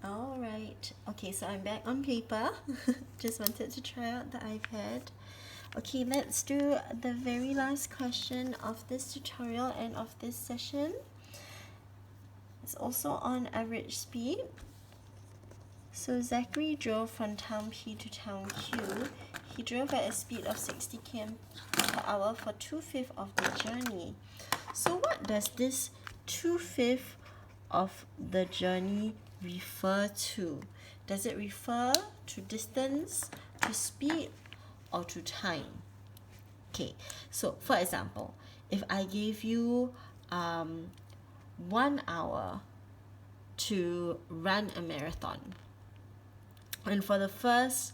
Alright, okay, so I'm back on paper. Just wanted to try out the iPad. Okay, let's do the very last question of this tutorial and of this session. It's also on average speed. So Zachary drove from town P to town Q. He drove at a speed of 60 km per hour for 2/5 of the journey. So what does this 2/5 of the journey refer to? Does it refer to distance, to speed, or to time? Okay, so for example, if I gave you 1 hour to run a marathon, and for the first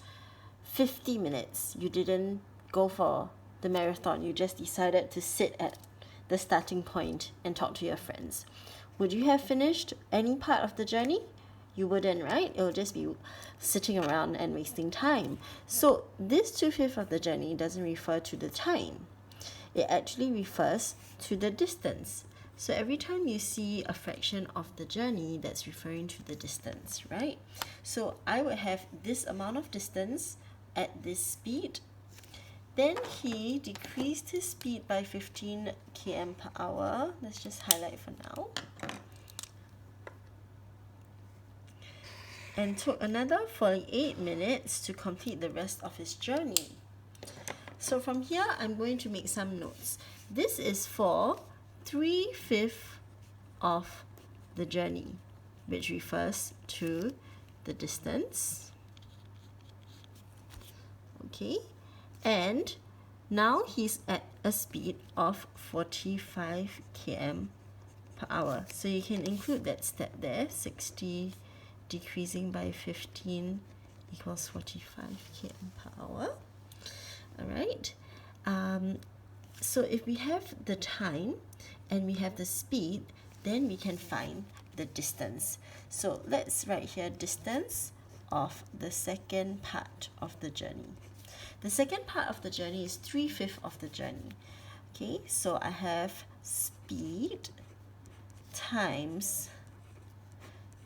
50 minutes you didn't go for the marathon, you just decided to sit at the starting point and talk to your friends, would you have finished any part of the journey? You wouldn't, right? It will just be sitting around and wasting time. So this 2/5 of the journey doesn't refer to the time. It actually refers to the distance. So every time you see a fraction of the journey, that's referring to the distance, right? So I would have this amount of distance at this speed. Then he decreased his speed by 15 km per hour. Let's just highlight for now. And took another 48 minutes to complete the rest of his journey. So from here, I'm going to make some notes. This is for 3/5 of the journey, which refers to the distance. Okay, and now he's at a speed of 45 km per hour. So you can include that step there, 60 decreasing by 15 equals 45 km per hour. All right. So if we have the time and we have the speed, then we can find the distance. So let's write here distance of the second part of the journey. The second part of the journey is 3/5 of the journey. Okay, so I have speed times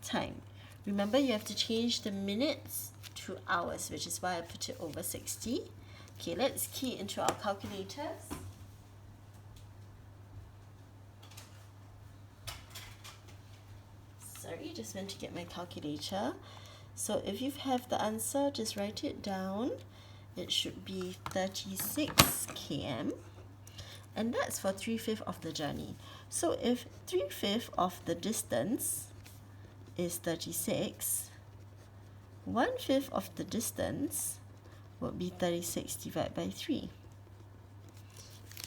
time. Remember, you have to change the minutes to hours, which is why I put it over 60. Okay, let's key into our calculators. Sorry, just went to get my calculator. So if you have the answer, just write it down. It should be 36 km. And that's for 3/5 of the journey. So if 3/5 of the distance is 36, 1/5 of the distance would be 36 divided by 3.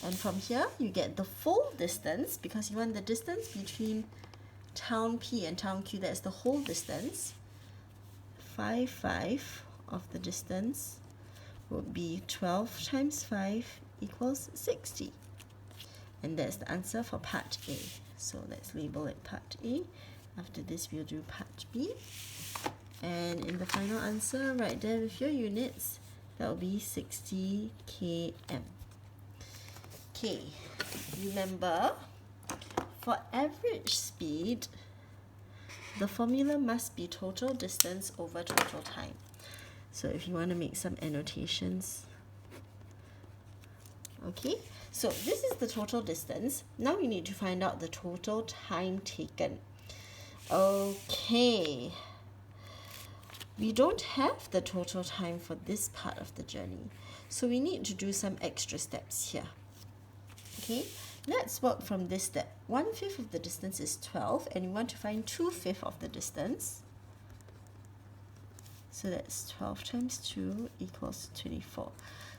And from here, you get the full distance, because you want the distance between town P and town Q, that's the whole distance. 5/5 of the distance would be 12 times 5 equals 60. And that's the answer for part A. So let's label it part A. After this, we'll do part B. And in the final answer, right there with your units, that will be 60 km. Okay, remember, for average speed, the formula must be total distance over total time. So if you want to make some annotations. Okay, so this is the total distance. Now we need to find out the total time taken. Okay, we don't have the total time for this part of the journey, so we need to do some extra steps here. Okay, let's work from this step. 1/5 of the distance is 12, and we want to find 2/5 of the distance. So that's 12 times 2 equals 24.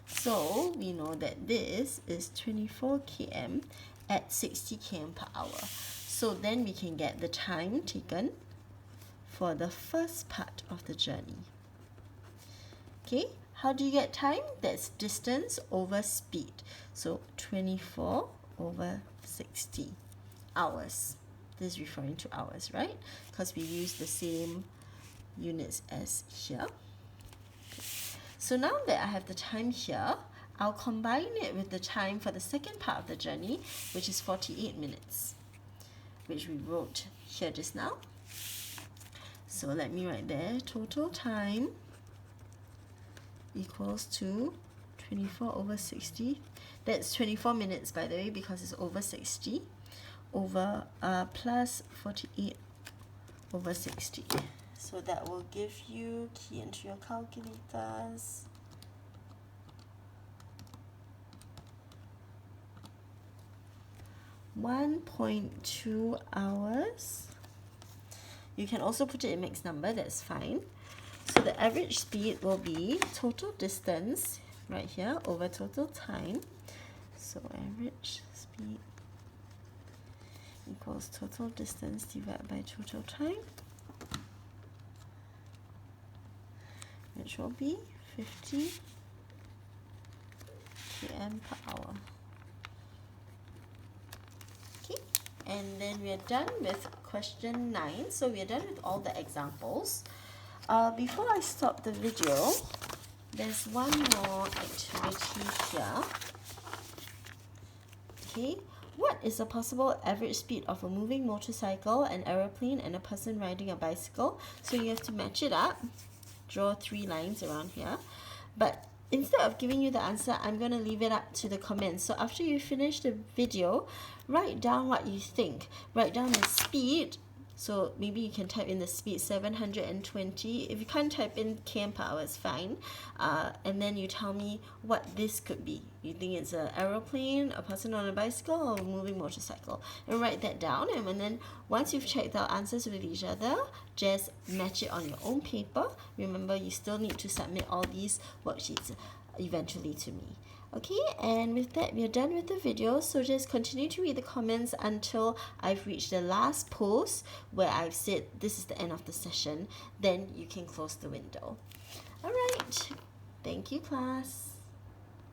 So we know that this is 24 km at 60 km per hour. So then we can get the time taken for the first part of the journey. Okay, how do you get time? That's distance over speed. So 24 over 60 hours. This is referring to hours, right? Because we use the same units as here. Okay. So now that I have the time here, I'll combine it with the time for the second part of the journey, which is 48 minutes, which we wrote here just now. So let me write there, total time equals to 24 over 60. That's 24 minutes, by the way, because it's over 60, over plus 48 over 60. So that will give you, key into your calculators, 1.2 hours. You can also put it in mixed number, that's fine. So the average speed will be total distance right here over total time. So average speed equals total distance divided by total time, which will be 50 km per hour. Okay, and then we are done with question 9. So we are done with all the examples. Before I stop the video, there's one more activity here. Okay, what is a possible average speed of a moving motorcycle, an aeroplane, and a person riding a bicycle? So you have to match it up, draw 3 lines around here. But instead of giving you the answer, I'm going to leave it up to the comments. So after you finish the video, write down what you think. Write down the speed. So maybe you can type in the speed 720. If you can't type in km per hour, it's fine. And then you tell me what this could be. You think it's an aeroplane, a person on a bicycle, or a moving motorcycle. And write that down. And then once you've checked out answers with each other, just match it on your own paper. Remember, you still need to submit all these worksheets eventually to me. Okay, and with that, we are done with the video. So just continue to read the comments until I've reached the last post where I've said this is the end of the session. Then you can close the window. All right, thank you, class.